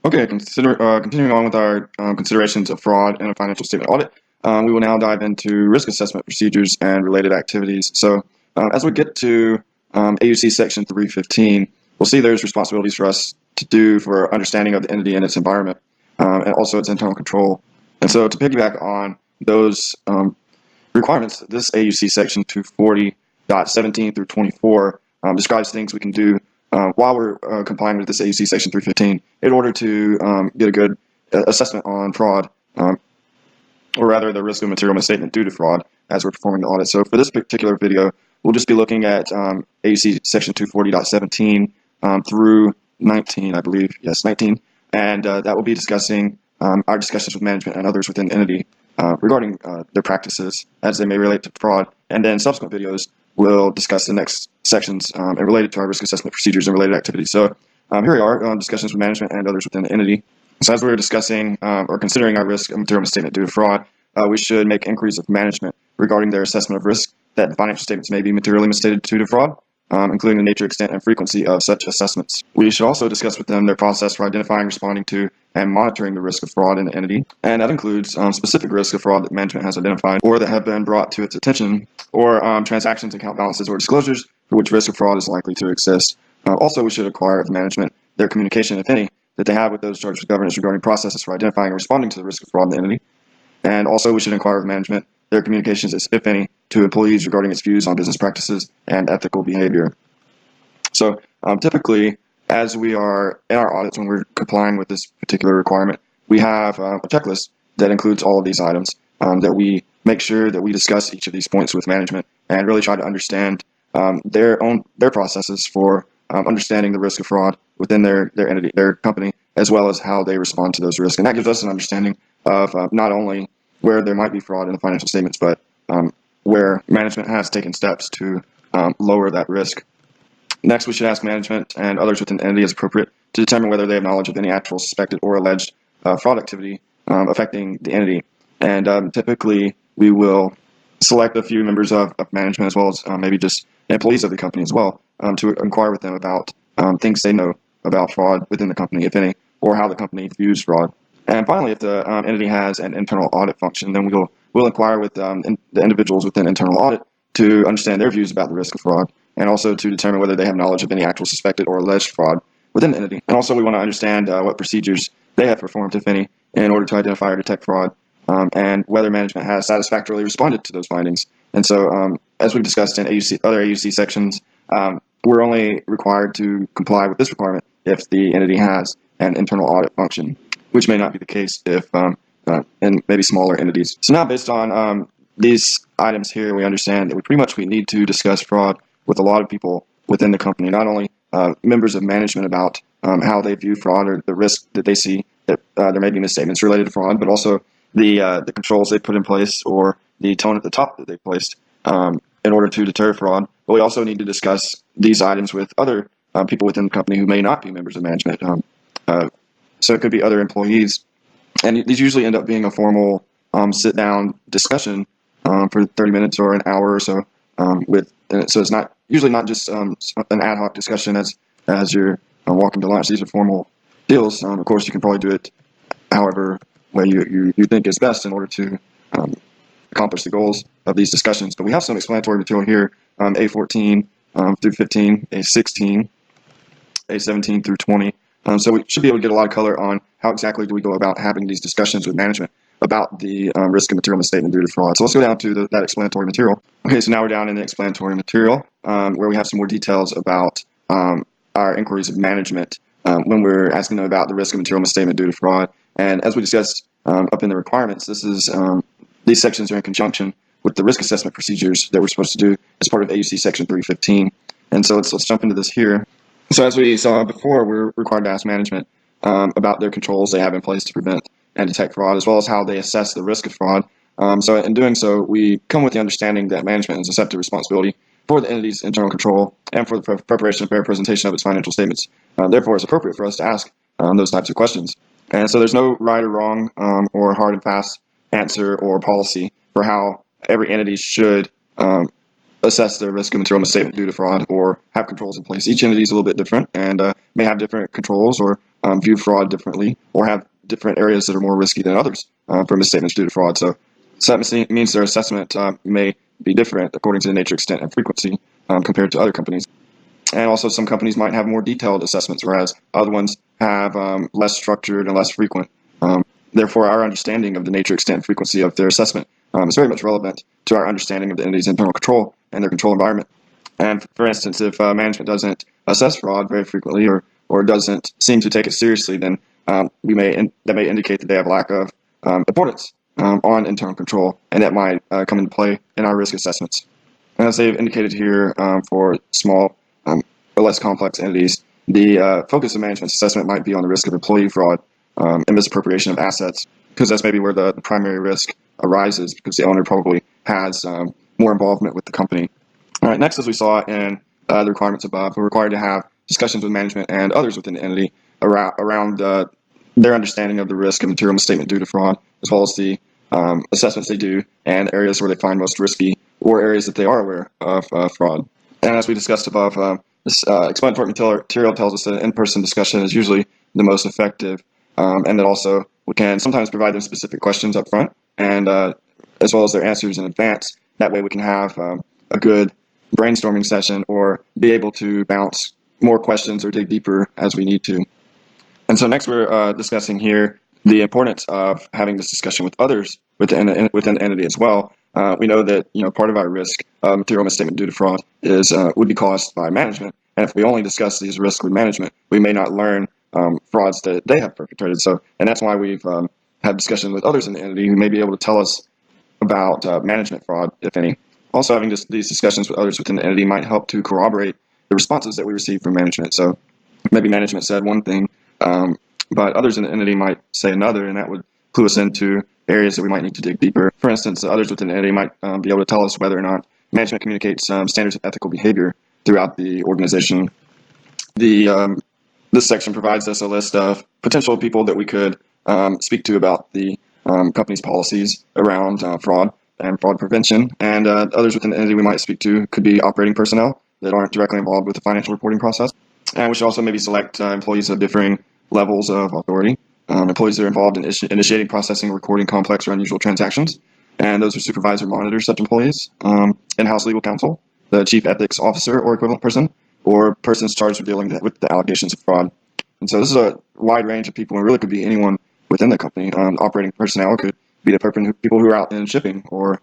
Okay, continuing on with our considerations of fraud in a financial statement audit, we will now dive into risk assessment procedures and related activities. So, as we get to AUC Section 315, we'll see there's responsibilities for us to do for understanding of the entity and its environment, and also its internal control. And so, to piggyback on those requirements, this AUC Section 240.17 through 24 describes things we can do while we're complying with this AUC Section 315 in order to get a good assessment on fraud, or rather the risk of material misstatement due to fraud as we're performing the audit. So for this particular video, we'll just be looking at AUC Section 240.17 through 19, I believe. Yes, 19. And that will be discussing our discussions with management and others within the entity regarding their practices as they may relate to fraud. And then subsequent videos will discuss the next sections and related to our risk assessment procedures and related activities. So here we are, discussions with management and others within the entity. So as we're discussing or considering our risk of material misstatement due to fraud, we should make inquiries of management regarding their assessment of risk that the financial statements may be materially misstated due to fraud, including the nature, extent, and frequency of such assessments. We should also discuss with them their process for identifying, responding to, and monitoring the risk of fraud in the entity. And that includes specific risks of fraud that management has identified or that have been brought to its attention, or transactions, account balances, or disclosures for which risk of fraud is likely to exist. Also, we should acquire of management their communication, if any, that they have with those charged with governance regarding processes for identifying and responding to the risk of fraud in the entity. And also, we should inquire of management their communications, if any, to employees regarding its views on business practices and ethical behavior. So typically, as we are in our audits, when we're complying with this particular requirement, we have a checklist that includes all of these items that we make sure that we discuss each of these points with management and really try to understand their processes for understanding the risk of fraud within their entity, their company, as well as how they respond to those risks. And that gives us an understanding of not only where there might be fraud in the financial statements, but where management has taken steps to lower that risk. Next, we should ask management and others within the entity as appropriate to determine whether they have knowledge of any actual suspected or alleged fraud activity affecting the entity. And typically, we will select a few members of management as well as maybe just employees of the company as well to inquire with them about things they know about fraud within the company, if any, or how the company views fraud. And finally, if the entity has an internal audit function, then we'll inquire with the individuals within internal audit to understand their views about the risk of fraud, and also to determine whether they have knowledge of any actual suspected or alleged fraud within the entity. And also we want to understand what procedures they have performed, if any, in order to identify or detect fraud, and whether management has satisfactorily responded to those findings. And so as we've discussed in other AUC sections, we're only required to comply with this requirement if the entity has an internal audit function, which may not be the case if in maybe smaller entities. So now based on these items here, we understand that we need to discuss fraud with a lot of people within the company, not only members of management about how they view fraud or the risk that they see that there may be misstatements related to fraud, but also the controls they put in place or the tone at the top that they placed in order to deter fraud. But we also need to discuss these items with other people within the company who may not be members of management. So it could be other employees. And these usually end up being a formal sit-down discussion for 30 minutes or an hour or so. So it's not usually not just an ad hoc discussion as you're walking to lunch. These are formal deals. Of course, you can probably do it however way you think is best in order to accomplish the goals of these discussions. But we have some explanatory material here, A14 through 15, A16, A17 through 20. So we should be able to get a lot of color on how exactly do we go about having these discussions with management about the risk of material misstatement due to fraud. So let's go down to that explanatory material. Okay, so now we're down in the explanatory material where we have some more details about our inquiries of management when we're asking them about the risk of material misstatement due to fraud. And as we discussed up in the requirements, these sections are in conjunction with the risk assessment procedures that we're supposed to do as part of AUC Section 315. And so let's jump into this here. So as we saw before, we're required to ask management about their controls they have in place to prevent and detect fraud, as well as how they assess the risk of fraud. So in doing so, we come with the understanding that management is accepted responsibility for the entity's internal control and for the preparation and fair presentation of its financial statements. Therefore, it's appropriate for us to ask those types of questions. And so there's no right or wrong or hard and fast answer or policy for how every entity should assess their risk of material misstatement due to fraud or have controls in place. Each entity is a little bit different and may have different controls or view fraud differently or have different areas that are more risky than others for misstatements due to fraud. So that means their assessment may be different according to the nature, extent, and frequency compared to other companies. And also some companies might have more detailed assessments, whereas other ones have less structured and less frequent. Therefore, our understanding of the nature, extent, and frequency of their assessment is very much relevant to our understanding of the entity's internal control and their control environment. And for instance, if management doesn't assess fraud very frequently or doesn't seem to take it seriously, then that may indicate that they have lack of importance on internal control, and that might come into play in our risk assessments. And as they've indicated here, for small or less complex entities, the focus of management's assessment might be on the risk of employee fraud and misappropriation of assets, because that's maybe where the primary risk arises, because the owner probably has more involvement with the company. All right, next, as we saw in the requirements above, we're required to have discussions with management and others within the entity around their understanding of the risk of material misstatement due to fraud, as well as the assessments they do and areas where they find most risky or areas that they are aware of fraud. And as we discussed above, this explanatory material tells us that an in-person discussion is usually the most effective, and that also we can sometimes provide them specific questions up front, and as well as their answers in advance. That way we can have a good brainstorming session or be able to bounce more questions or dig deeper as we need to. And so next we're discussing here the importance of having this discussion with others within the entity as well. We know that part of our risk of material misstatement due to fraud would be caused by management, and if we only discuss these risks with management, we may not learn frauds that they have perpetrated. And that's why we've had discussions with others in the entity who may be able to tell us about management fraud, if any. Also, having these discussions with others within the entity might help to corroborate the responses that we receive from management. So maybe management said one thing, but others in the entity might say another, and that would clue us into areas that we might need to dig deeper. For instance, others within the entity might be able to tell us whether or not management communicates standards of ethical behavior throughout the organization. This section provides us a list of potential people that we could speak to about the company's policies around fraud and fraud prevention, and others within the entity we might speak to could be operating personnel that aren't directly involved with the financial reporting process. And we should also maybe select employees of differing levels of authority, employees that are involved in initiating, processing, or recording complex or unusual transactions, and those who supervise or monitor such employees, in-house legal counsel, the chief ethics officer or equivalent person, or persons charged with dealing with the allegations of fraud. And so this is a wide range of people, and really could be anyone within the company. Operating personnel could be the people who are out in shipping, or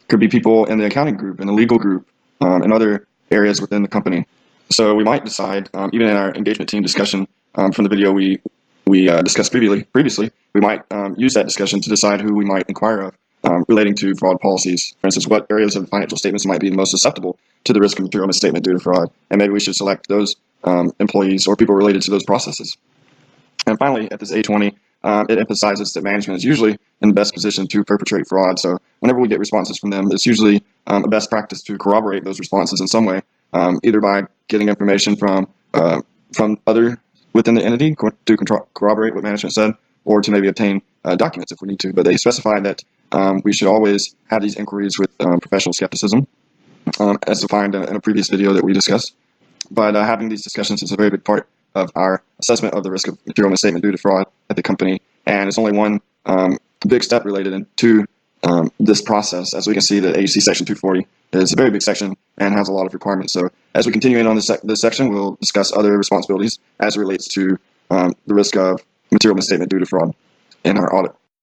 could be people in the accounting group, in the legal group, and other areas within the company. So we might decide, even in our engagement team discussion from the video we discussed previously, we might use that discussion to decide who we might inquire of relating to fraud policies. For instance, what areas of financial statements might be the most susceptible to the risk of material misstatement due to fraud, and maybe we should select those employees or people related to those processes. And finally, at this A20, it emphasizes that management is usually in the best position to perpetrate fraud. So whenever we get responses from them, it's usually a best practice to corroborate those responses in some way, either by getting information from other within the entity to corroborate what management said, or to maybe obtain documents if we need to. But they specify that we should always have these inquiries with professional skepticism, as defined in a previous video that we discussed. But having these discussions is a very big part of our assessment of the risk of material misstatement due to fraud at the company, and it's only one big step related to this process. As we can see, the AUC Section 240 is a very big section and has a lot of requirements. So as we continue in on this section, we'll discuss other responsibilities as it relates to the risk of material misstatement due to fraud in our audit.